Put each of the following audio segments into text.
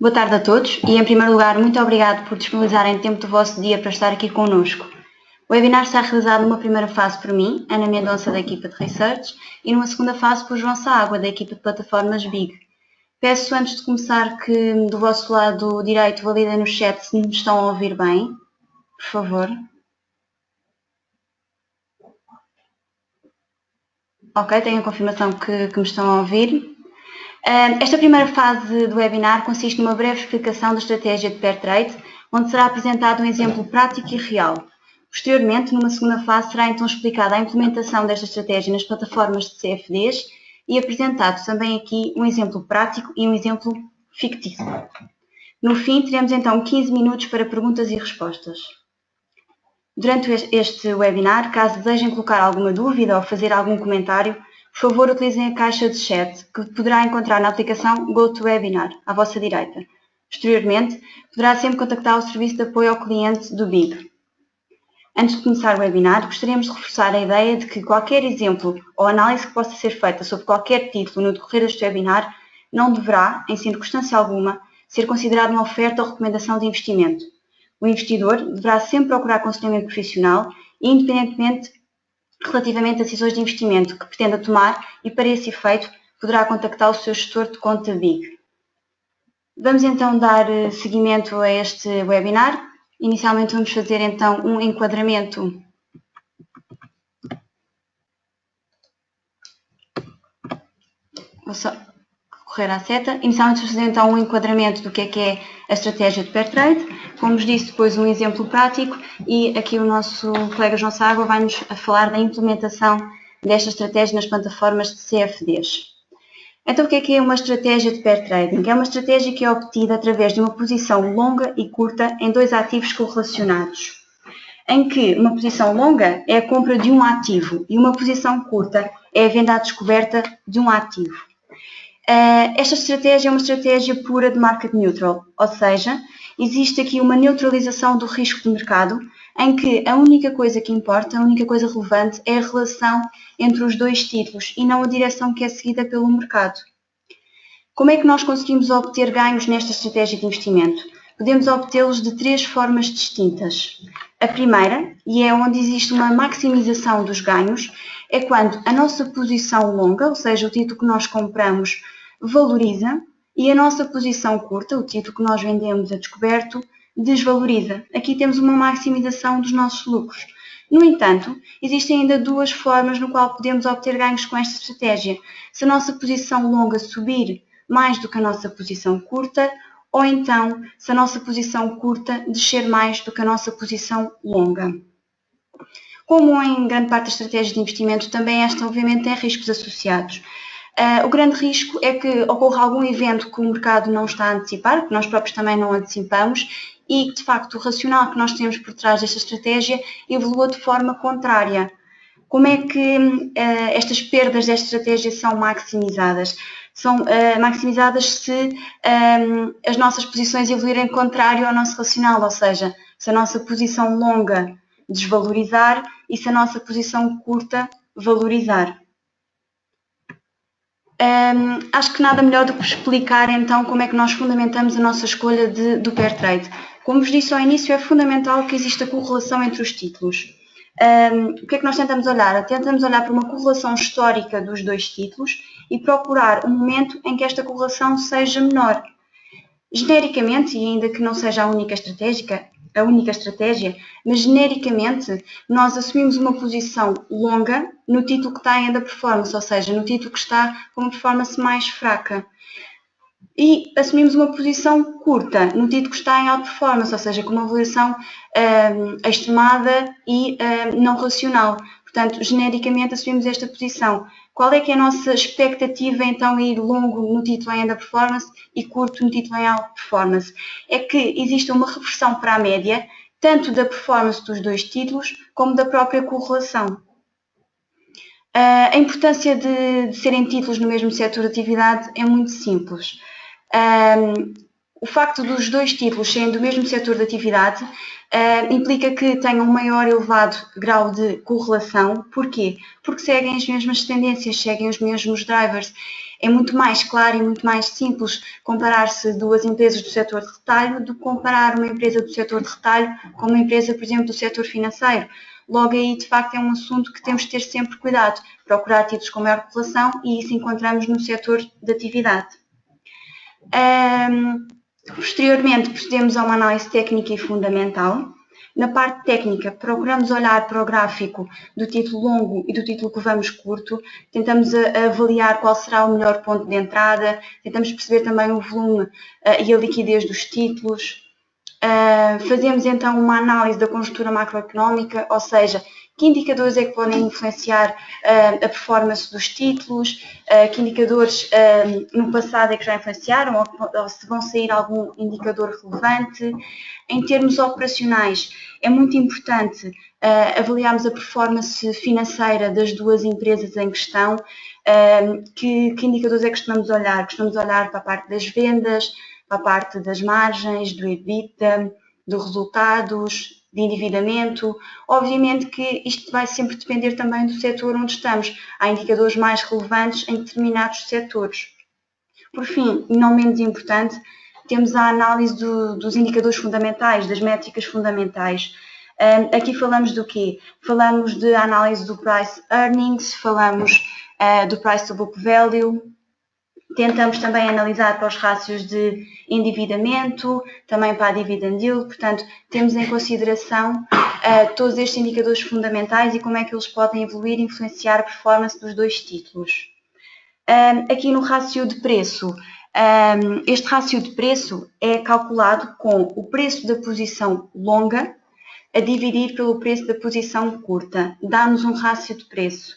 Boa tarde a todos e, em primeiro lugar, muito obrigado por disponibilizarem tempo do vosso dia para estar aqui connosco. O webinar está realizado numa primeira fase por mim, Ana Mendonça, da equipa de Research, e numa segunda fase por João Saágua, da equipa de plataformas BIG. Peço, antes de começar, que do vosso lado direito validem no chat se me estão a ouvir bem, por favor. Ok, tenho a confirmação que me estão a ouvir. Esta primeira fase do webinar consiste numa breve explicação da estratégia de pair trade, onde será apresentado um exemplo prático e real. Posteriormente, numa segunda fase, será então explicada a implementação desta estratégia nas plataformas de CFDs e apresentado também aqui um exemplo prático e um exemplo fictício. No fim, teremos então 15 minutos para perguntas e respostas. Durante este webinar, caso desejem colocar alguma dúvida ou fazer algum comentário, por favor, utilizem a caixa de chat que poderá encontrar na aplicação GoToWebinar, à vossa direita. Posteriormente, poderá sempre contactar o serviço de apoio ao cliente do BIG. Antes de começar o webinar, gostaríamos de reforçar a ideia de que qualquer exemplo ou análise que possa ser feita sobre qualquer título no decorrer deste webinar não deverá, em circunstância alguma, ser considerado uma oferta ou recomendação de investimento. O investidor deverá sempre procurar aconselhamento profissional, independentemente relativamente a decisões de investimento que pretenda tomar e, para esse efeito, poderá contactar o seu gestor de conta BIG. Vamos então dar seguimento a este webinar. Inicialmente vamos fazer então um enquadramento Vou só correr à seta. Inicialmente vamos fazer então um enquadramento do que é a estratégia de pair trade. Como vos disse, depois um exemplo prático e aqui o nosso colega João Saágua vai-nos falar da implementação desta estratégia nas plataformas de CFDs. Então, o que é uma estratégia de pair trading? É uma estratégia que é obtida através de uma posição longa e curta em dois ativos correlacionados, em que uma posição longa é a compra de um ativo e uma posição curta é a venda à descoberta de um ativo. Esta estratégia é uma estratégia pura de market neutral, ou seja, existe aqui uma neutralização do risco de mercado, em que a única coisa que importa, a única coisa relevante é a relação entre os dois títulos e não a direção que é seguida pelo mercado. Como é que nós conseguimos obter ganhos nesta estratégia de investimento? Podemos obtê-los de três formas distintas. A primeira, e é onde existe uma maximização dos ganhos, é quando a nossa posição longa, ou seja, o título que nós compramos, valoriza e a nossa posição curta, o título que nós vendemos a descoberto, desvaloriza. Aqui temos uma maximização dos nossos lucros. No entanto, existem ainda duas formas no qual podemos obter ganhos com esta estratégia. Se a nossa posição longa subir mais do que a nossa posição curta, ou então se a nossa posição curta descer mais do que a nossa posição longa. Como em grande parte das estratégias de investimento, também esta obviamente tem riscos associados. O grande risco é que ocorra algum evento que o mercado não está a antecipar, que nós próprios também não antecipamos, e de facto o racional que nós temos por trás desta estratégia evolua de forma contrária. Como é que estas perdas desta estratégia são maximizadas? São maximizadas se as nossas posições evoluírem contrário ao nosso racional, ou seja, se a nossa posição longa desvalorizar e se a nossa posição curta valorizar. Acho que nada melhor do que explicar então como é que nós fundamentamos a nossa escolha do pair trade. Como vos disse ao início, é fundamental que exista correlação entre os títulos. O que é que nós tentamos olhar? Tentamos olhar para uma correlação histórica dos dois títulos e procurar um momento em que esta correlação seja menor. Genericamente, e ainda que não seja a única estratégia, mas genericamente nós assumimos uma posição longa no título que está em underperformance, ou seja, no título que está com uma performance mais fraca. E assumimos uma posição curta no título que está em outperformance, ou seja, com uma avaliação extremada e não racional. Portanto, genericamente assumimos esta posição. Qual é que é a nossa expectativa então em ir longo no título em underperformance e curto no título em outperformance? É que existe uma reversão para a média, tanto da performance dos dois títulos como da própria correlação. A importância de serem títulos no mesmo setor de atividade é muito simples. O facto dos dois títulos serem do mesmo setor de atividade implica que tenham um maior elevado grau de correlação. Porquê? Porque seguem as mesmas tendências, seguem os mesmos drivers. É muito mais claro e muito mais simples comparar-se duas empresas do setor de retalho do que comparar uma empresa do setor de retalho com uma empresa, por exemplo, do setor financeiro. Logo aí, de facto, é um assunto que temos de ter sempre cuidado, procurar títulos com maior correlação e isso encontramos no setor de atividade. Posteriormente, procedemos a uma análise técnica e fundamental. Na parte técnica, procuramos olhar para o gráfico do título longo e do título que vamos curto, tentamos avaliar qual será o melhor ponto de entrada, tentamos perceber também o volume e a liquidez dos títulos. Fazemos então uma análise da conjuntura macroeconómica, ou seja, que indicadores é que podem influenciar a performance dos títulos, que indicadores no passado é que já influenciaram ou se vão sair algum indicador relevante. Em termos operacionais, é muito importante avaliarmos a performance financeira das duas empresas em questão. Que indicadores é que costumamos olhar? Costumamos olhar para a parte das vendas, para a parte das margens, do EBITDA, dos resultados, de endividamento. Obviamente que isto vai sempre depender também do setor onde estamos. Há indicadores mais relevantes em determinados setores. Por fim, e não menos importante, temos a análise dos indicadores fundamentais, das métricas fundamentais. Aqui falamos do quê? Falamos de análise do price earnings, falamos do price to book value. Tentamos também analisar para os rácios de endividamento, também para a dividend yield, portanto, temos em consideração todos estes indicadores fundamentais e como é que eles podem evoluir e influenciar a performance dos dois títulos. Aqui no rácio de preço, este rácio de preço é calculado com o preço da posição longa a dividir pelo preço da posição curta. Dá-nos um rácio de preço.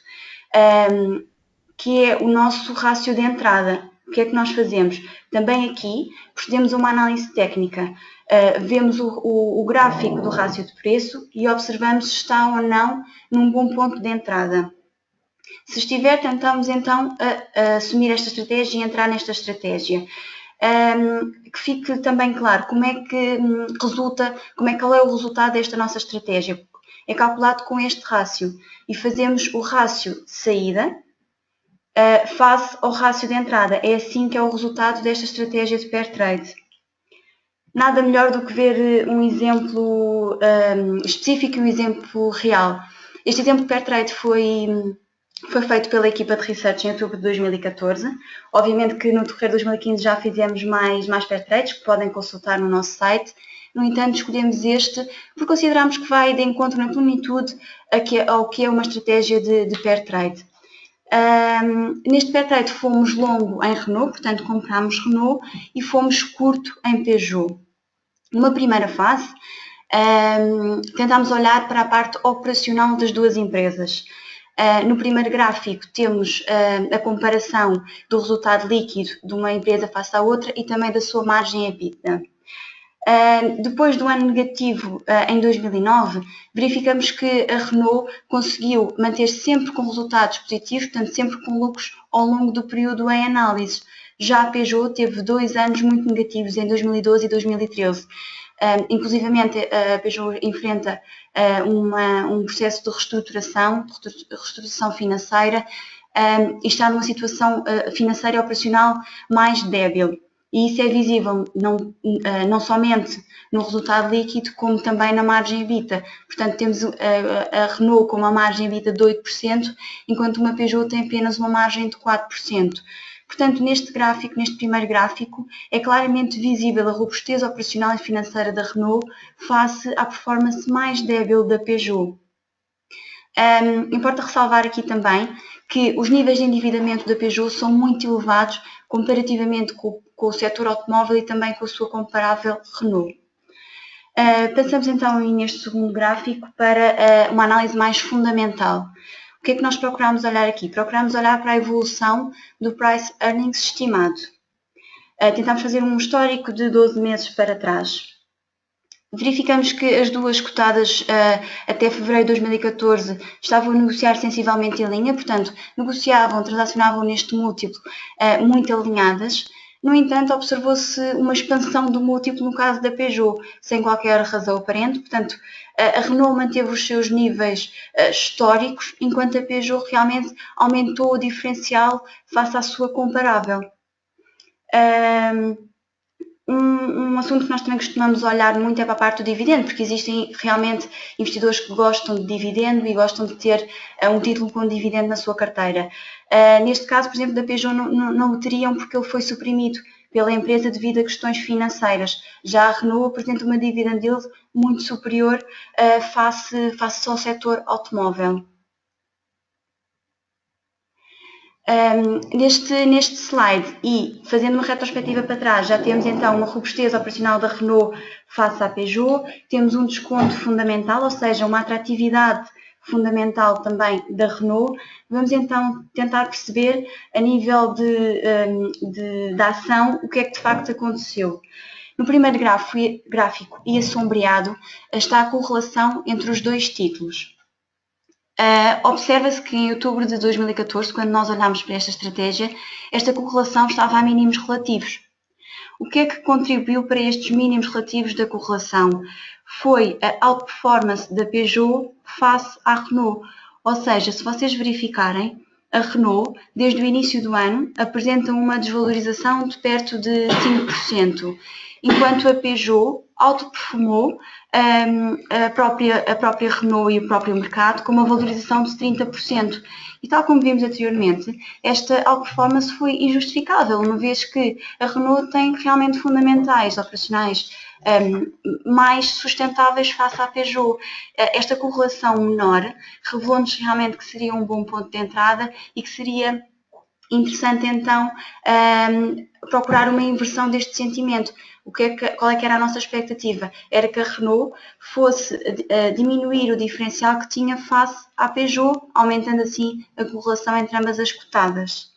Que é o nosso rácio de entrada. O que é que nós fazemos? Também aqui procedemos a uma análise técnica. Vemos o gráfico do rácio de preço e observamos se está ou não num bom ponto de entrada. Se estiver, tentamos então assumir esta estratégia e entrar nesta estratégia. Que fique também claro como é que resulta, qual é o resultado desta nossa estratégia. É calculado com este rácio e fazemos o rácio de saída face ao rácio de entrada. É assim que é o resultado desta estratégia de pair trade. Nada melhor do que ver um exemplo específico e um exemplo real. Este exemplo de pair trade foi feito pela equipa de research em outubro de 2014. Obviamente que no decorrer de 2015 já fizemos mais pair trades que podem consultar no nosso site. No entanto, escolhemos este porque consideramos que vai de encontro na plenitude ao que é uma estratégia de pair trade. Neste pair trade fomos longo em Renault, portanto comprámos Renault e fomos curto em Peugeot. Numa primeira fase, tentámos olhar para a parte operacional das duas empresas. No primeiro gráfico temos a comparação do resultado líquido de uma empresa face à outra e também da sua margem EBITDA. Depois do ano negativo, em 2009, verificamos que a Renault conseguiu manter-se sempre com resultados positivos, portanto sempre com lucros ao longo do período em análise. Já a Peugeot teve 2 anos muito negativos, em 2012 e 2013. Inclusivamente, a Peugeot enfrenta um processo de reestruturação financeira e está numa situação financeira e operacional mais débil. E isso é visível não somente no resultado líquido, como também na margem EBITDA. Portanto, temos a Renault com uma margem EBITDA de 8%, enquanto uma Peugeot tem apenas uma margem de 4%. Portanto, neste primeiro gráfico, é claramente visível a robustez operacional e financeira da Renault face à performance mais débil da Peugeot. Importa ressalvar aqui também que os níveis de endividamento da Peugeot são muito elevados comparativamente com o setor automóvel e também com a sua comparável Renault. Passamos então neste segundo gráfico para uma análise mais fundamental. O que é que nós procuramos olhar aqui? Procuramos olhar para a evolução do price earnings estimado. Tentamos fazer um histórico de 12 meses para trás. Verificamos que as duas cotadas até fevereiro de 2014 estavam a negociar sensivelmente em linha, portanto, transacionavam neste múltiplo muito alinhadas. No entanto, observou-se uma expansão do múltiplo no caso da Peugeot, sem qualquer razão aparente. Portanto, a Renault manteve os seus níveis históricos, enquanto a Peugeot realmente aumentou o diferencial face à sua comparável. Um assunto que nós também costumamos olhar muito é para a parte do dividendo, porque existem realmente investidores que gostam de dividendo e gostam de ter um título com dividendo na sua carteira. Neste caso, por exemplo, da Peugeot não o teriam porque ele foi suprimido pela empresa devido a questões financeiras. Já a Renault apresenta uma dividend yield muito superior face ao setor automóvel. Neste slide e fazendo uma retrospectiva para trás, já temos então uma robustez operacional da Renault face à Peugeot, temos um desconto fundamental, ou seja, uma atratividade fundamental também da Renault. Vamos então tentar perceber a nível da ação o que é que de facto aconteceu. No primeiro gráfico e assombreado está a correlação entre os dois títulos. Observa-se que em outubro de 2014, quando nós olhámos para esta estratégia, esta correlação estava a mínimos relativos. O que é que contribuiu para estes mínimos relativos da correlação? Foi a outperformance da Peugeot face à Renault. Ou seja, se vocês verificarem, a Renault, desde o início do ano, apresenta uma desvalorização de perto de 5%, enquanto a Peugeot outperformou a própria Renault e o próprio mercado com uma valorização de 30%. E tal como vimos anteriormente, esta outperformance foi injustificável, uma vez que a Renault tem realmente fundamentais operacionais mais sustentáveis face à Peugeot. Esta correlação menor revelou-nos realmente que seria um bom ponto de entrada e que seria interessante então procurar uma inversão deste sentimento. Qual é que era a nossa expectativa? Era que a Renault fosse diminuir o diferencial que tinha face à Peugeot, aumentando assim a correlação entre ambas as cotadas.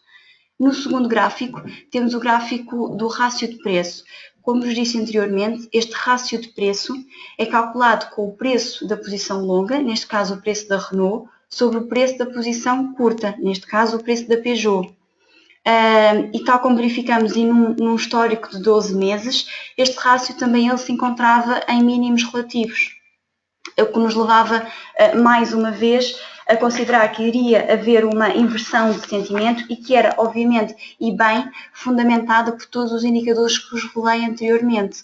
No segundo gráfico, temos o gráfico do rácio de preço. Como vos disse anteriormente, este rácio de preço é calculado com o preço da posição longa, neste caso o preço da Renault, sobre o preço da posição curta, neste caso o preço da Peugeot. E tal como verificamos num histórico de 12 meses, este rácio também ele se encontrava em mínimos relativos, o que nos levava mais uma vez a considerar que iria haver uma inversão de sentimento e que era, obviamente, e bem fundamentada por todos os indicadores que vos revelei anteriormente.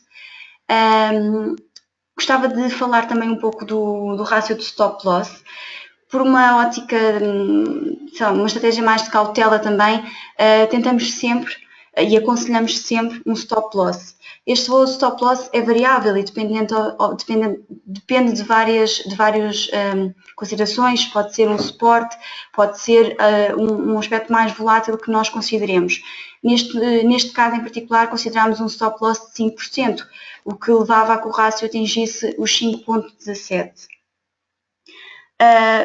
Gostava de falar também um pouco do rácio de stop loss. Por uma ótica, uma estratégia mais de cautela também, tentamos sempre e aconselhamos sempre um stop loss. Este valor de stop loss é variável e depende de várias considerações, pode ser um suporte, pode ser um aspecto mais volátil que nós consideremos. Neste caso em particular consideramos um stop loss de 5%, o que levava a que o rácio atingisse os 5,17.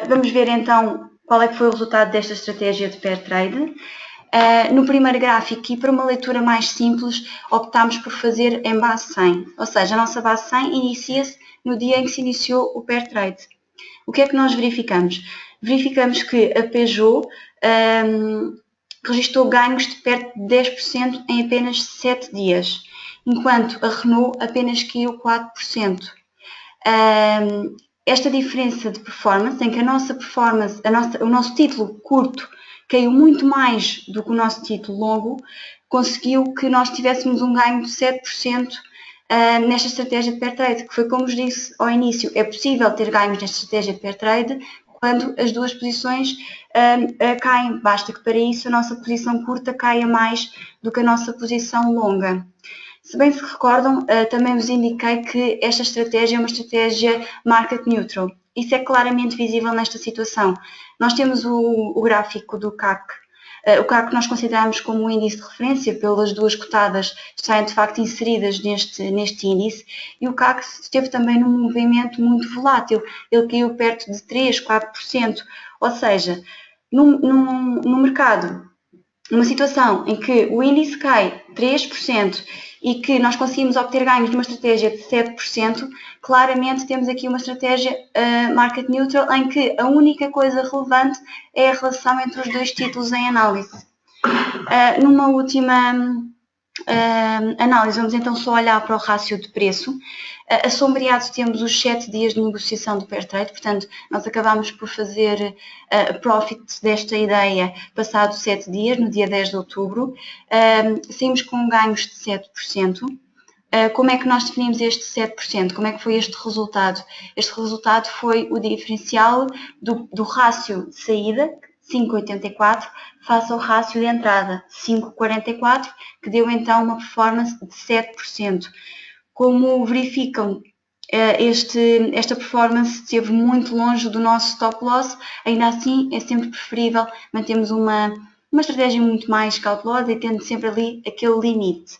Vamos ver então qual é que foi o resultado desta estratégia de pair trade. No primeiro gráfico, e para uma leitura mais simples, optámos por fazer em base 100, ou seja, a nossa base 100 inicia-se no dia em que se iniciou o pair trade. O que é que nós verificamos? Verificamos que a Peugeot registrou ganhos de perto de 10% em apenas 7 dias, enquanto a Renault apenas caiu 4%. Esta diferença de performance, em que o nosso título curto caiu muito mais do que o nosso título longo, conseguiu que nós tivéssemos um ganho de 7% nesta estratégia de pair trade, que foi como vos disse ao início, é possível ter ganhos nesta estratégia de pair trade quando as duas posições caem, basta que para isso a nossa posição curta caia mais do que a nossa posição longa. Se bem se recordam, também vos indiquei que esta estratégia é uma estratégia market neutral. Isso é claramente visível nesta situação. Nós temos o gráfico do CAC. O CAC nós consideramos como um índice de referência, pelas duas cotadas estarem de facto inseridas neste índice, e o CAC esteve também num movimento muito volátil. Ele caiu perto de 3, 4%. Ou seja, no mercado, numa situação em que o índice cai 3% e que nós conseguimos obter ganhos de uma estratégia de 7%, claramente temos aqui uma estratégia market neutral em que a única coisa relevante é a relação entre os dois títulos em análise. Numa última análise, vamos então só olhar para o rácio de preço. Assombreado temos os 7 dias de negociação do pair trade, portanto, nós acabamos por fazer profit desta ideia passados 7 dias, no dia 10 de outubro. Saímos com ganhos de 7%. Como é que nós definimos este 7%? Como é que foi este resultado? Este resultado foi o diferencial do rácio de saída, 5,84, face ao rácio de entrada, 5,44, que deu então uma performance de 7%. Como verificam, esta performance esteve muito longe do nosso stop loss, ainda assim é sempre preferível mantermos uma estratégia muito mais cautelosa e tendo sempre ali aquele limite.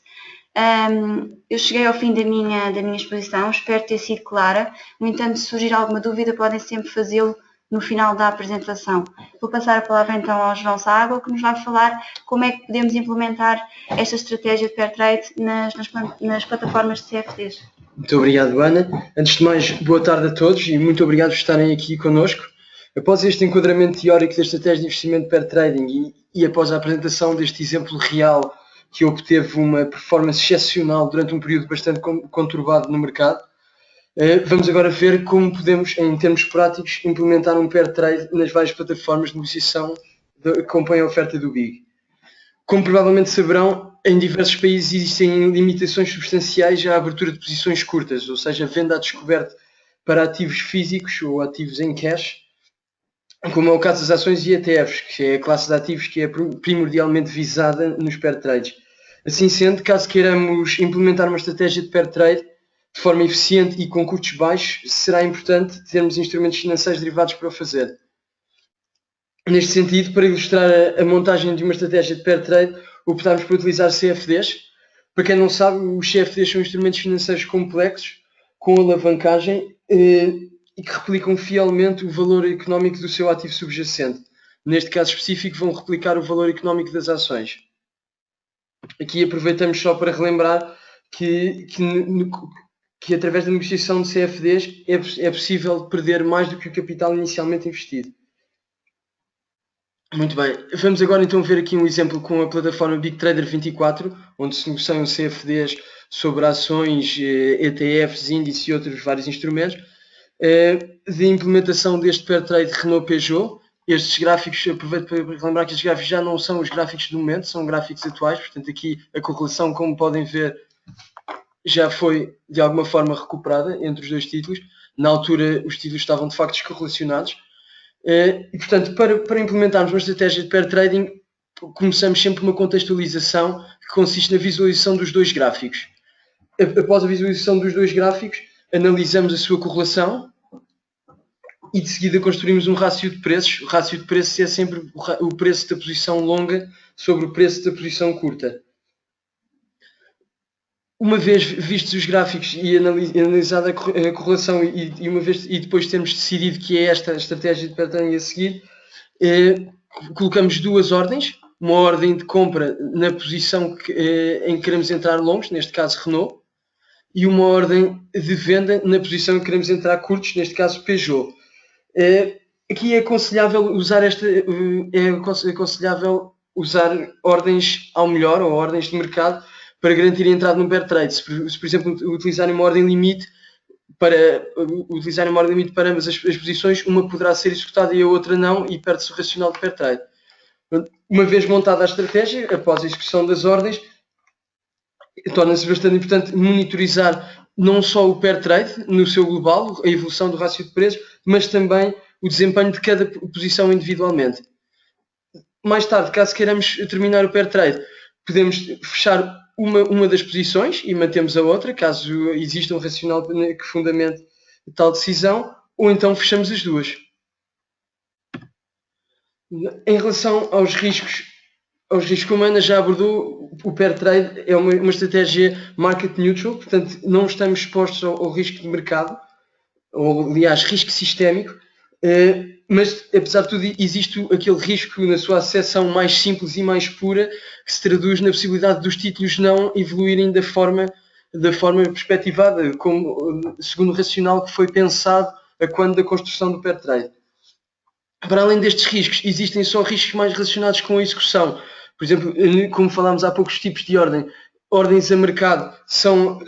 Eu cheguei ao fim da minha exposição, espero ter sido clara. No entanto, se surgir alguma dúvida, podem sempre fazê-lo no final da apresentação. Vou passar a palavra então ao João Sábado, que nos vai falar como é que podemos implementar esta estratégia de pair trade nas plataformas de CFDs. Muito obrigado, Ana. Antes de mais, boa tarde a todos e muito obrigado por estarem aqui connosco. Após este enquadramento teórico da estratégia de investimento de pair trading e após a apresentação deste exemplo real que obteve uma performance excepcional durante um período bastante conturbado no mercado, vamos agora ver como podemos, em termos práticos, implementar um pair trade nas várias plataformas de negociação que compõem a oferta do BIG. Como provavelmente saberão, em diversos países existem limitações substanciais à abertura de posições curtas, ou seja, venda a descoberto para ativos físicos ou ativos em cash, como é o caso das ações e ETFs, que é a classe de ativos que é primordialmente visada nos pair trades. Assim sendo, caso queiramos implementar uma estratégia de pair trade de forma eficiente e com custos baixos, será importante termos instrumentos financeiros derivados para o fazer. Neste sentido, para ilustrar a montagem de uma estratégia de pair trade, optámos por utilizar CFDs. Para quem não sabe, os CFDs são instrumentos financeiros complexos, com alavancagem, e que replicam fielmente o valor económico do seu ativo subjacente. Neste caso específico, vão replicar o valor económico das ações. Aqui aproveitamos só para relembrar que através da negociação de CFDs é possível perder mais do que o capital inicialmente investido. Muito bem, vamos agora então ver aqui um exemplo com a plataforma Big Trader 24, onde se negociam CFDs sobre ações, ETFs, índices e outros vários instrumentos, de implementação deste pair trade Renault-Peugeot. Estes gráficos, aproveito para lembrar que estes gráficos já não são os gráficos do momento, são gráficos atuais, portanto aqui a correlação, como podem ver, já foi de alguma forma recuperada entre os dois títulos. Na altura os títulos estavam de facto descorrelacionados. E portanto, para implementarmos uma estratégia de pair trading, começamos sempre uma contextualização que consiste na visualização dos dois gráficos. Após a visualização dos dois gráficos, analisamos a sua correlação e de seguida construímos um rácio de preços. O rácio de preços é sempre o preço da posição longa sobre o preço da posição curta. Uma vez vistos os gráficos e analisada a correlação e depois termos decidido que é esta a estratégia de pair trading a seguir, colocamos duas ordens, uma ordem de compra na posição em que queremos entrar longos, neste caso Renault, e uma ordem de venda na posição em que queremos entrar curtos, neste caso Peugeot. Aqui é aconselhável usar ordens ao melhor ou ordens de mercado para garantir a entrada no pair trade. Se por exemplo utilizarem uma ordem limite para ambas as posições, uma poderá ser executada e a outra não, e perde-se o racional de pair trade. Uma vez montada a estratégia, após a execução das ordens, torna-se bastante importante monitorizar não só o pair trade no seu global, a evolução do rácio de preços, mas também o desempenho de cada posição individualmente. Mais tarde, caso queiramos terminar o pair trade, podemos fechar uma das posições e mantemos a outra, caso exista um racional que fundamente tal decisão, ou então fechamos as duas. Em relação aos riscos, como a Ana já abordou, o pair trade é uma estratégia market neutral, portanto não estamos expostos ao risco de mercado, ou aliás risco sistémico, mas apesar de tudo existe aquele risco na sua acessão mais simples e mais pura, que se traduz na possibilidade dos títulos não evoluírem da forma perspectivada, segundo o racional que foi pensado a quando da construção do pair trade. Para além destes riscos, existem só riscos mais relacionados com a execução. Por exemplo, como falámos há pouco, os tipos de ordem. ordens a mercado são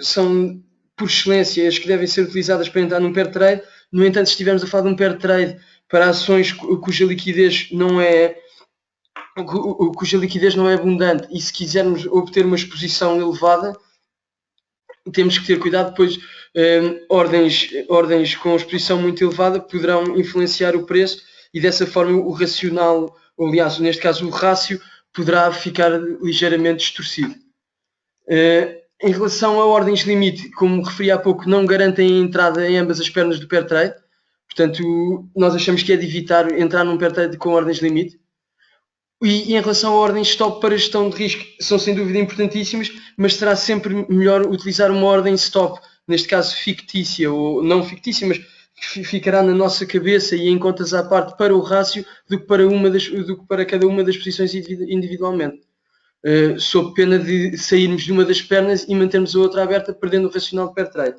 por excelência as que devem ser utilizadas para entrar num pair trade. No entanto, se estivermos a falar de um pair trade para ações cuja liquidez não é abundante e se quisermos obter uma exposição elevada, temos que ter cuidado, pois ordens com exposição muito elevada poderão influenciar o preço e dessa forma o racional, ou, aliás, neste caso o rácio, poderá ficar ligeiramente distorcido. Em relação a ordens limite, como referi há pouco, não garantem a entrada em ambas as pernas do pair trade. Portanto, nós achamos que é de evitar entrar num pair trade com ordens limite. E em relação a ordens stop para gestão de risco, são sem dúvida importantíssimas, mas será sempre melhor utilizar uma ordem stop, neste caso fictícia, ou não fictícia, mas que ficará na nossa cabeça e em contas à parte para o rácio, do que para cada uma das posições individualmente. Sob pena de sairmos de uma das pernas e mantermos a outra aberta, perdendo o racional de pair trade.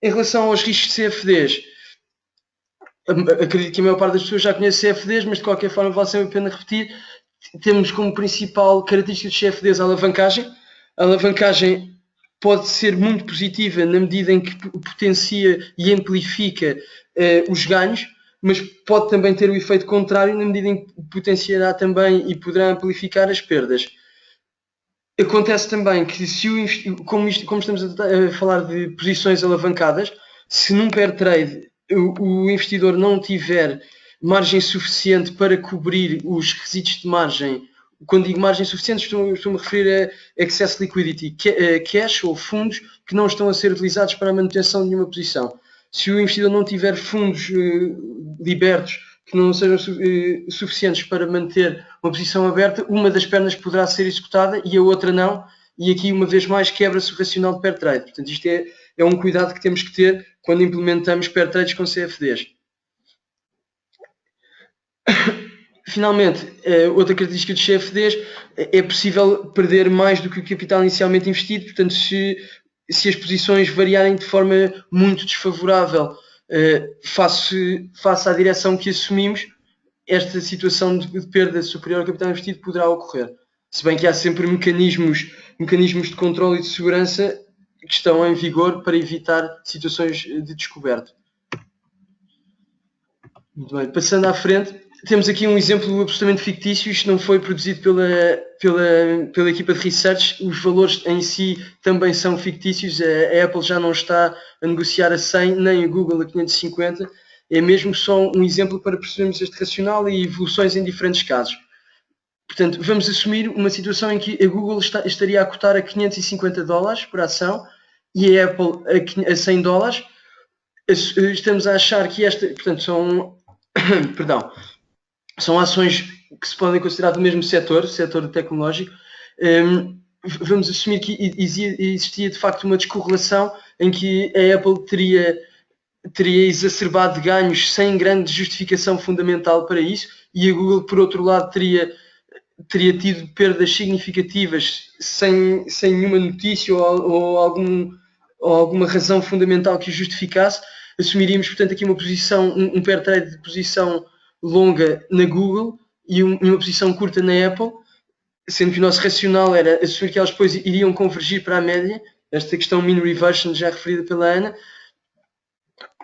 Em relação aos riscos de CFDs, acredito que a maior parte das pessoas já conhece CFDs, mas de qualquer forma vale sempre a pena repetir. Temos como principal característica dos CFDs a alavancagem. A alavancagem pode ser muito positiva na medida em que potencia e amplifica os ganhos, mas pode também ter o efeito contrário na medida em que potenciará também e poderá amplificar as perdas. Acontece também que, como estamos a falar de posições alavancadas, se num pair trade o investidor não tiver margem suficiente para cobrir os requisitos de margem, quando digo margem suficiente, estou-me a referir a excess liquidity, cash ou fundos que não estão a ser utilizados para a manutenção de uma posição. Se o investidor não tiver fundos libertos que não sejam suficientes para manter uma posição aberta, uma das pernas poderá ser executada e a outra não, e aqui uma vez mais quebra-se o racional de pair trade. Portanto, isto é um cuidado que temos que ter quando implementamos pair trades com CFDs. Finalmente, outra característica dos CFDs, é possível perder mais do que o capital inicialmente investido. Portanto, se as posições variarem de forma muito desfavorável face à direção que assumimos, esta situação de perda superior ao capital investido poderá ocorrer. Se bem que há sempre mecanismos de controle e de segurança que estão em vigor para evitar situações de descoberto. Muito bem, passando à frente, temos aqui um exemplo absolutamente fictício. Isto não foi produzido pela equipa de research. Os valores em si também são fictícios. A Apple já não está a negociar a 100, nem a Google a 550. É mesmo só um exemplo para percebermos este racional e evoluções em diferentes casos. Portanto, vamos assumir uma situação em que a Google estaria a cotar a $550 por ação e a Apple a $100. Estamos a achar que portanto, são ações que se podem considerar do mesmo setor tecnológico. Vamos assumir que existia de facto uma descorrelação em que a Apple teria exacerbado ganhos sem grande justificação fundamental para isso, e a Google, por outro lado, teria tido perdas significativas sem nenhuma notícia ou alguma razão fundamental que o justificasse. Assumiríamos, portanto, aqui um pair trade de posição longa na Google e uma posição curta na Apple, sendo que o nosso racional era assumir que elas depois iriam convergir para a média, esta questão mean reversion já referida pela Ana.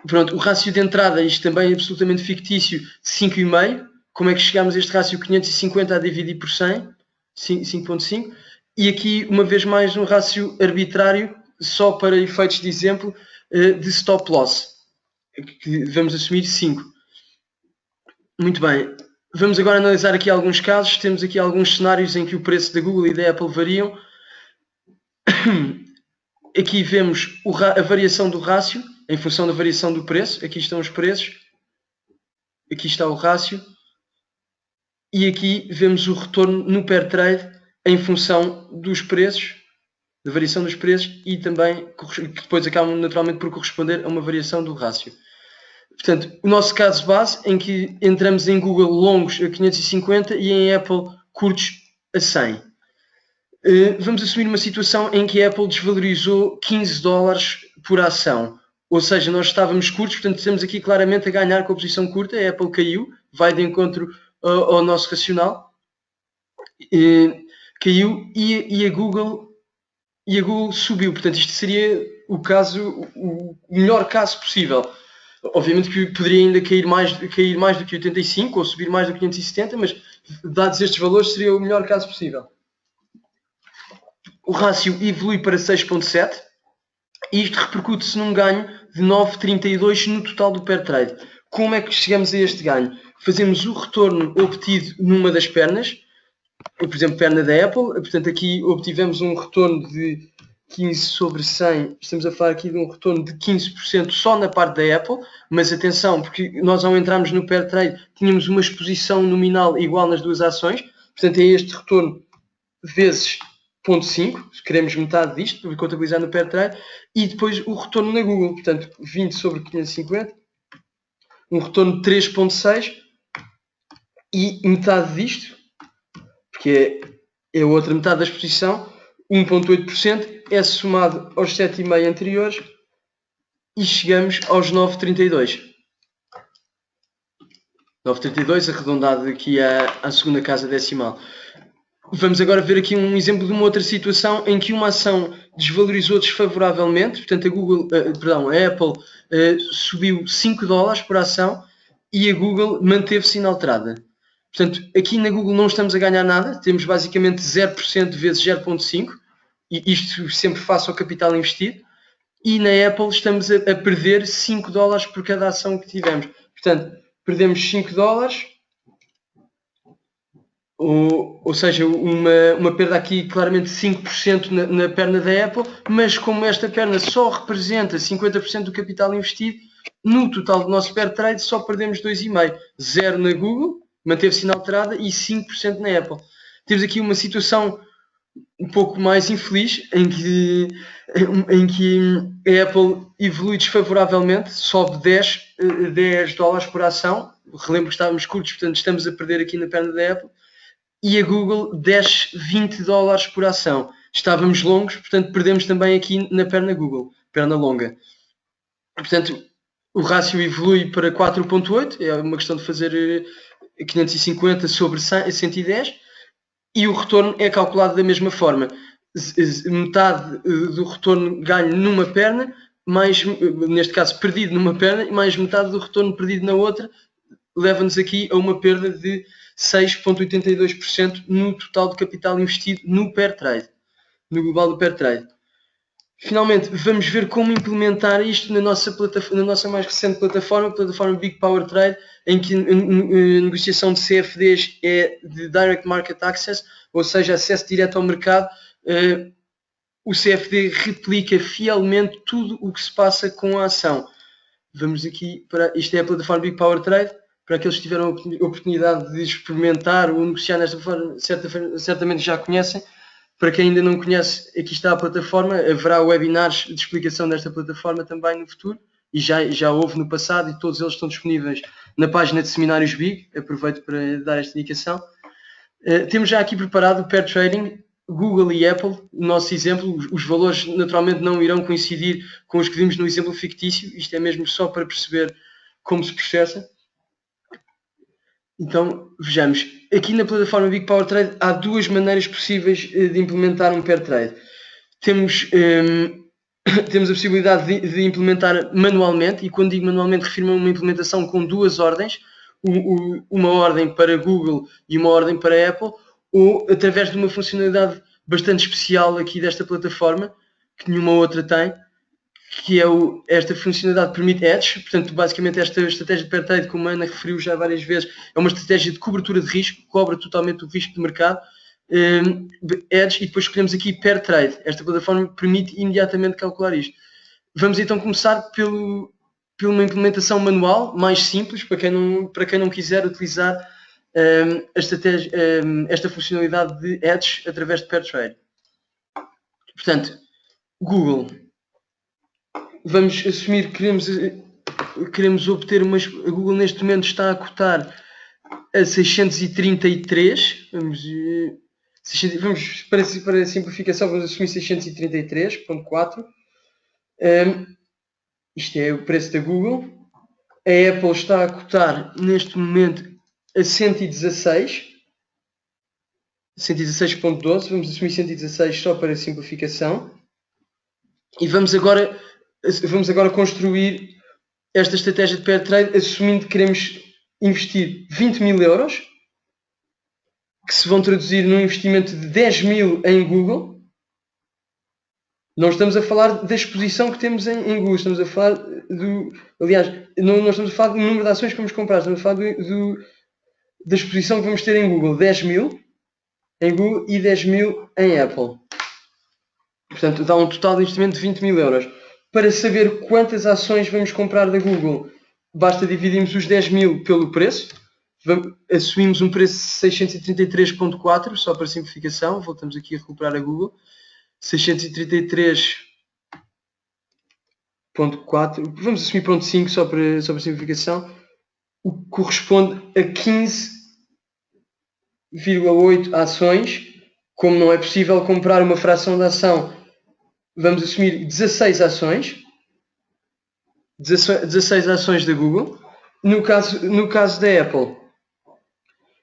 Pronto, o rácio de entrada, isto também é absolutamente fictício, de 5,5. Como é que chegámos a este rácio 550 a dividir por 100? 5.5. E aqui, uma vez mais, um rácio arbitrário, só para efeitos de exemplo, de stop loss, que vamos assumir 5. Muito bem. Vamos agora analisar aqui alguns casos. Temos aqui alguns cenários em que o preço da Google e da Apple variam. Aqui vemos a variação do rácio em função da variação do preço. Aqui estão os preços. Aqui está o rácio. E aqui vemos o retorno no pair trade em função dos preços, da variação dos preços, e também que depois acabam naturalmente por corresponder a uma variação do rácio. Portanto, o nosso caso base em que entramos em Google longos a 550 e em Apple curtos a 100. Vamos assumir uma situação em que a Apple desvalorizou $15 por ação. Ou seja, nós estávamos curtos, portanto estamos aqui claramente a ganhar com a posição curta. A Apple caiu, vai de encontro ao nosso racional. Caiu e a Google e a Google subiu. Portanto, isto seria o melhor caso possível. Obviamente que poderia ainda cair mais do que 85 ou subir mais do que 570, mas dados estes valores seria o melhor caso possível. O rácio evolui para 6.7 e isto repercute-se num ganho de 9,32 no total do pair trade. Como é que chegamos a este ganho? Fazemos o retorno obtido numa das pernas, por exemplo, perna da Apple. Portanto, aqui obtivemos um retorno de 15 sobre 100. Estamos a falar aqui de um retorno de 15% só na parte da Apple. Mas atenção, porque nós ao entrarmos no pair trade tínhamos uma exposição nominal igual nas duas ações. Portanto, é este retorno vezes 0,5, se queremos metade disto, para contabilizar no pair trade. E depois o retorno na Google. Portanto, 20 sobre 550. Um retorno de 3,6. E metade disto, porque é a outra metade da exposição, 1,8%, é somado aos 7,5 anteriores e chegamos aos 9,32. 9,32 arredondado aqui à segunda casa decimal. Vamos agora ver aqui um exemplo de uma outra situação em que uma ação desvalorizou desfavoravelmente. Portanto, a Apple subiu $5 por ação e a Google manteve-se inalterada. Portanto, aqui na Google não estamos a ganhar nada, temos basicamente 0% vezes 0,5, e isto sempre face ao capital investido, e na Apple estamos a perder $5 por cada ação que tivemos. Portanto, perdemos $5, ou seja, uma perda aqui claramente de 5% na perna da Apple, mas como esta perna só representa 50% do capital investido, no total do nosso pair trade só perdemos 2,5%. 0 na Google, manteve-se inalterada, e 5% na Apple. Temos aqui uma situação um pouco mais infeliz, em que a Apple evolui desfavoravelmente, sobe $10 por ação. Relembro que estávamos curtos, portanto estamos a perder aqui na perna da Apple. E a Google desce $20 por ação. Estávamos longos, portanto perdemos também aqui na perna Google, perna longa. Portanto, o rácio evolui para 4,8, é uma questão de fazer 550 sobre 110, e o retorno é calculado da mesma forma. Metade do retorno ganho numa perna, mais, neste caso perdido numa perna, mais metade do retorno perdido na outra, leva-nos aqui a uma perda de 6,82% no total de capital investido no pair trade, no global do pair trade. Finalmente, vamos ver como implementar isto na nossa mais recente plataforma, a plataforma Big Power Trade, em que a negociação de CFDs é de Direct Market Access, ou seja, acesso direto ao mercado. O CFD replica fielmente tudo o que se passa com a ação. Vamos aqui para... Isto é a plataforma Big Power Trade. Para aqueles que tiveram a oportunidade de experimentar ou negociar nesta forma, certamente já conhecem. Para quem ainda não conhece, aqui está a plataforma. Haverá webinars de explicação desta plataforma também no futuro. E já houve no passado, e todos eles estão disponíveis na página de Seminários Big. Aproveito para dar esta indicação. Temos já aqui preparado o pair trading, Google e Apple. No nosso exemplo, os valores naturalmente não irão coincidir com os que vimos no exemplo fictício. Isto é mesmo só para perceber como se processa. Então, vejamos. Aqui na plataforma Big Power Trade há duas maneiras possíveis de implementar um pair trade. Temos a possibilidade de implementar manualmente, e quando digo manualmente refiro-me a uma implementação com duas ordens, uma ordem para Google e uma ordem para Apple, ou através de uma funcionalidade bastante especial aqui desta plataforma, que nenhuma outra tem, que é esta funcionalidade permite hedge. Portanto, basicamente esta estratégia de pair trade, como a Ana referiu já várias vezes, é uma estratégia de cobertura de risco, cobre totalmente o risco de mercado, hedge, e depois escolhemos aqui pair trade. Esta plataforma permite imediatamente calcular isto. Vamos então começar por uma implementação manual, mais simples, para quem não quiser utilizar esta funcionalidade de hedge através de pair trade. Portanto, Google. Vamos assumir que queremos obter a Google neste momento está a cotar a 633. Vamos para a simplificação, vamos assumir 633.4. Isto é o preço da Google. A Apple está a cotar neste momento a 116.12. Vamos assumir 116 só para a simplificação. E vamos agora construir esta estratégia de pair trade assumindo que queremos investir 20 mil euros, que se vão traduzir num investimento de 10 mil em Google. Não estamos a falar da exposição que temos em Google, estamos a falar do... Aliás, não estamos a falar do número de ações que vamos comprar, estamos a falar da exposição que vamos ter em Google. 10 mil em Google e 10 mil em Apple. Portanto, dá um total de investimento de 20 mil euros. Para saber quantas ações vamos comprar da Google, basta dividirmos os 10 mil pelo preço. Assumimos um preço de 633.4, só para simplificação. Voltamos aqui a recuperar a Google. 633.4, vamos assumir 0.5 só para simplificação, o que corresponde a 15,8 ações. Como não é possível comprar uma fração da ação, vamos assumir 16 ações. 16 ações da Google. No caso da Apple,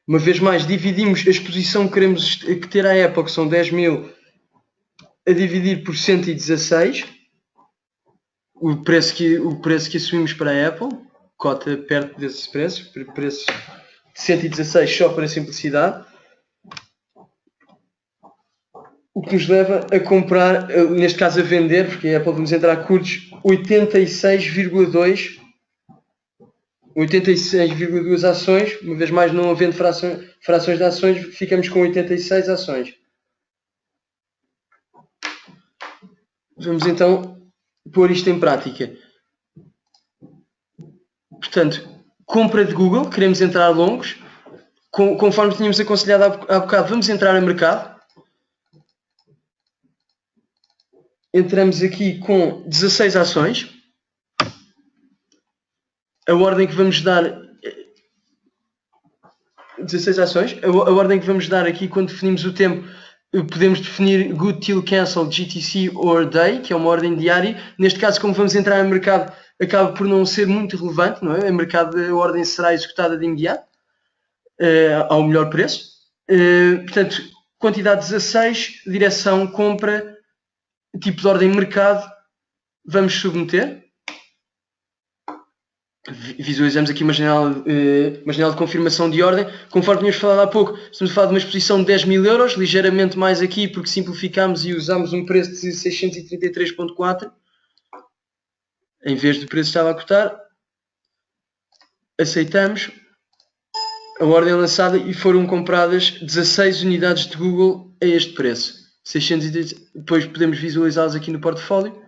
uma vez mais, dividimos a exposição que queremos ter à Apple, que são 10 mil, a dividir por 116, o preço que assumimos para a Apple, cota perto desse preço de 116 só para simplicidade, o que nos leva a comprar, neste caso a vender, porque a Apple vamos entrar a curtos, 86,2 ações, uma vez mais não havendo frações de ações, ficamos com 86 ações. Vamos então pôr isto em prática. Portanto, compra de Google, queremos entrar longos, conforme tínhamos aconselhado há bocado, vamos entrar a mercado. Entramos aqui com 16 ações. A ordem que vamos dar 16 ações. A ordem que vamos dar aqui quando definimos o tempo, podemos definir Good Till Cancel, GTC or Day, que é uma ordem diária. Neste caso, como vamos entrar no mercado, acaba por não ser muito relevante, não é? A ordem será executada de imediato, ao melhor preço. Portanto, quantidade 16, direção, compra, tipo de ordem mercado, vamos submeter. Visualizamos aqui uma janela de confirmação de ordem. Conforme tínhamos falado há pouco, estamos a falar de uma exposição de 10 mil euros, ligeiramente mais aqui porque simplificámos e usámos um preço de 633.4 em vez do preço que estava a cotar. Aceitamos. A ordem é lançada e foram compradas 16 unidades de Google a este preço. 630, depois podemos visualizá-los aqui no portfólio.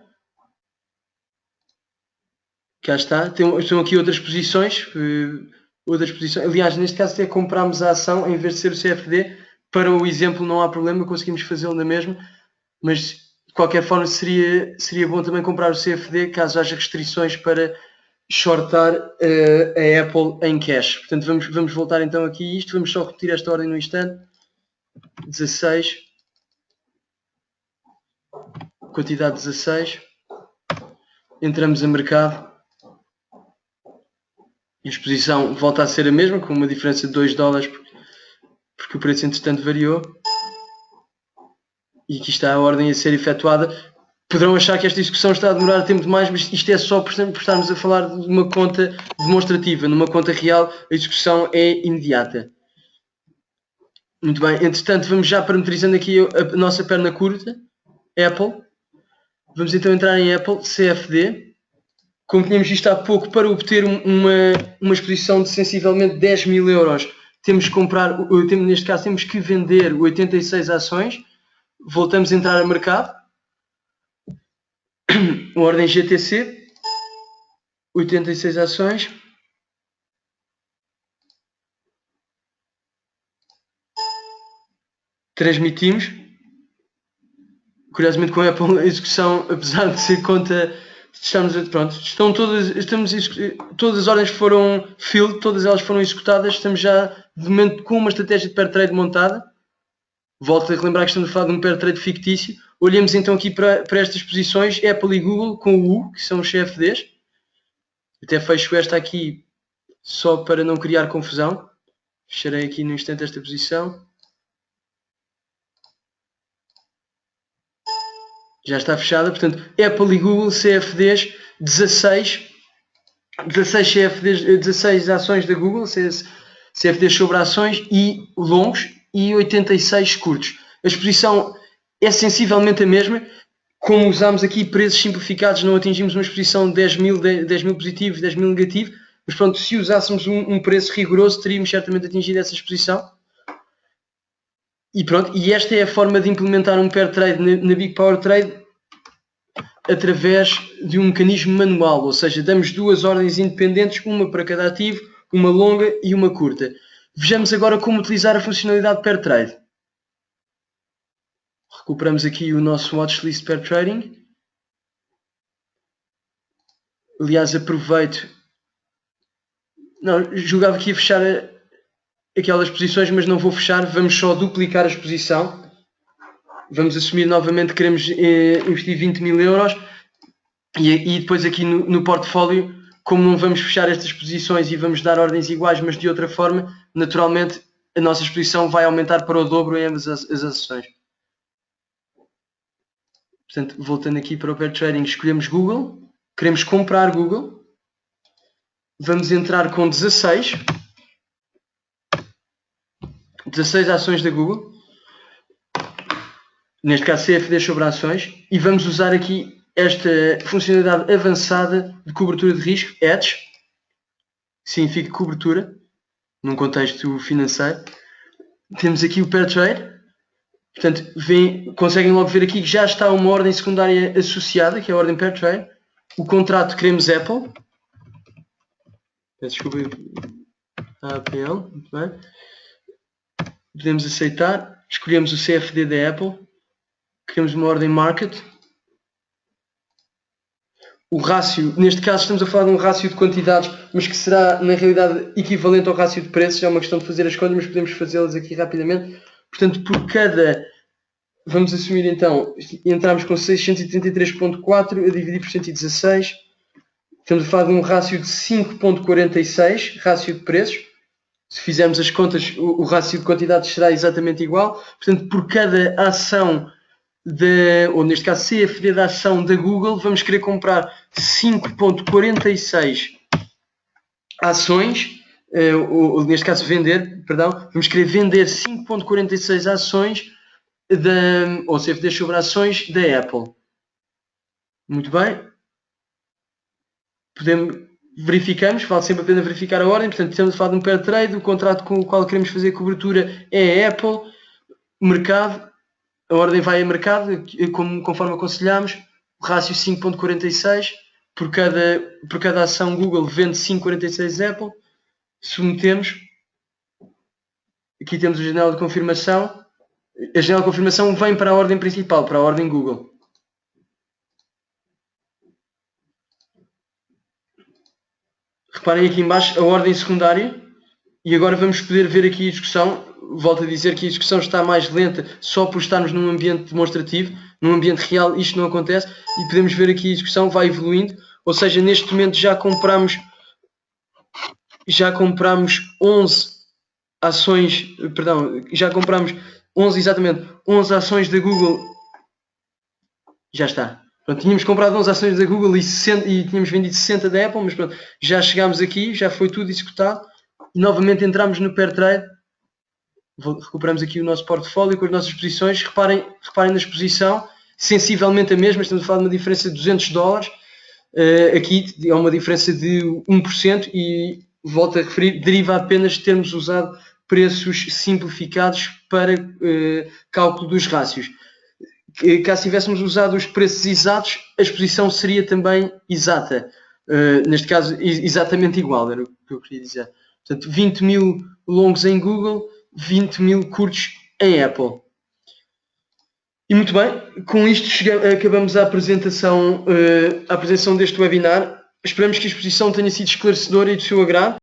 Cá está. Estão aqui outras posições. Aliás, neste caso até comprámos a ação em vez de ser o CFD. Para o exemplo não há problema, conseguimos fazê-lo na mesma. Mas de qualquer forma seria bom também comprar o CFD caso haja restrições para shortar a Apple em cash. Portanto, vamos voltar então aqui a isto. Vamos só repetir esta ordem no instante. 16. Quantidade 16. Entramos a mercado. A exposição volta a ser a mesma, com uma diferença de 2 dólares, porque o preço entretanto variou. E aqui está a ordem a ser efetuada. Poderão achar que esta execução está a demorar tempo demais, mas isto é só por estarmos a falar de uma conta demonstrativa. Numa conta real, a execução é imediata. Muito bem. Entretanto, vamos já parametrizando aqui a nossa perna curta, Apple. Vamos então entrar em Apple, CFD. Como tínhamos visto há pouco, para obter uma exposição de sensivelmente 10 mil euros, temos que comprar, neste caso temos que vender 86 ações. Voltamos a entrar a mercado. A ordem GTC, 86 ações. Transmitimos. Curiosamente com a Apple, a execução, apesar de ser conta... Todas as ordens foram filled, todas elas foram executadas. Estamos já de momento com uma estratégia de pair trade montada. Volto a relembrar que estamos a falar de um pair trade fictício. Olhemos então aqui para estas posições, Apple e Google com o U, que são os CFDs. Até fecho esta aqui só para não criar confusão. Fecharei aqui no instante esta posição. Já está fechada. Portanto, Apple e Google, CFDs, 16 CFDs, 16 ações da Google, CFDs sobre ações e longos e 86 curtos. A exposição é sensivelmente a mesma. Como usámos aqui preços simplificados, não atingimos uma exposição de 10 mil positivo, 10 mil negativo. Mas pronto, se usássemos um preço rigoroso, teríamos certamente atingido essa exposição. E pronto, e esta é a forma de implementar um pair trade na Big Power Trade através de um mecanismo manual, ou seja, damos duas ordens independentes, uma para cada ativo, uma longa e uma curta. Vejamos agora como utilizar a funcionalidade pair trade. Recuperamos aqui o nosso watchlist pair trading. Aliás, aproveito. Não, julgava que ia fechar aquelas posições, mas não vou fechar. Vamos só duplicar a exposição. Vamos assumir novamente que queremos investir 20 mil euros e depois aqui no portfólio, como não vamos fechar estas posições e vamos dar ordens iguais, mas de outra forma, naturalmente a nossa exposição vai aumentar para o dobro em ambas as ações. Portanto, voltando aqui para o pair trading, escolhemos Google, queremos comprar Google, vamos entrar com 16 ações da Google, neste caso CFD sobre ações, e vamos usar aqui esta funcionalidade avançada de cobertura de risco, hedge, que significa cobertura, num contexto financeiro. Temos aqui o pair trade, portanto, conseguem logo ver aqui que já está uma ordem secundária associada, que é a ordem pair trade. O contrato queremos Apple, peço desculpa, APL, muito bem. Podemos aceitar, escolhemos o CFD da Apple, queremos uma ordem market. O rácio, neste caso estamos a falar de um rácio de quantidades, mas que será na realidade equivalente ao rácio de preços. É uma questão de fazer as contas, mas podemos fazê-las aqui rapidamente. Portanto, por cada, vamos assumir então, entramos com 633.4 a dividir por 116. Estamos a falar de um rácio de 5.46, rácio de preços. Se fizermos as contas, o rácio de quantidades será exatamente igual. Portanto, por cada ação, ou neste caso CFD da ação da Google, vamos querer comprar 5.46 ações, ou neste caso vender, perdão, vamos querer vender 5.46 ações, ou CFD sobre ações da Apple. Muito bem. Verificamos, vale sempre a pena verificar a ordem. Portanto, estamos a falar de um pair trade, o contrato com o qual queremos fazer cobertura é a Apple, mercado, a ordem vai a mercado, conforme aconselhamos, o rácio 5.46, por cada ação Google vende 5.46 Apple, submetemos, aqui temos a janela de confirmação, a janela de confirmação vem para a ordem principal, para a ordem Google. Reparem aqui em baixo a ordem secundária e agora vamos poder ver aqui a execução. Volto a dizer que a execução está mais lenta só por estarmos num ambiente demonstrativo. Num ambiente real isto não acontece e podemos ver aqui a execução vai evoluindo. Ou seja, neste momento já compramos 11 ações, perdão, já compramos 11 ações da Google. Já está. Pronto, tínhamos comprado 11 ações da Google e tínhamos vendido 60 da Apple, mas pronto, já chegámos aqui, já foi tudo executado e novamente entramos no pair trade. Recuperamos aqui o nosso portfólio com as nossas posições. Reparem na exposição, sensivelmente a mesma, estamos a falar de uma diferença de $200. Aqui é uma diferença de 1% e, volto a referir, deriva apenas de termos usado preços simplificados para cálculo dos rácios. Caso tivéssemos usado os preços exatos, a exposição seria também exata. Neste caso, exatamente igual, era o que eu queria dizer. Portanto, 20 mil longos em Google, 20 mil curtos em Apple. E muito bem, com isto acabamos a apresentação deste webinar. Esperamos que a exposição tenha sido esclarecedora e do seu agrado.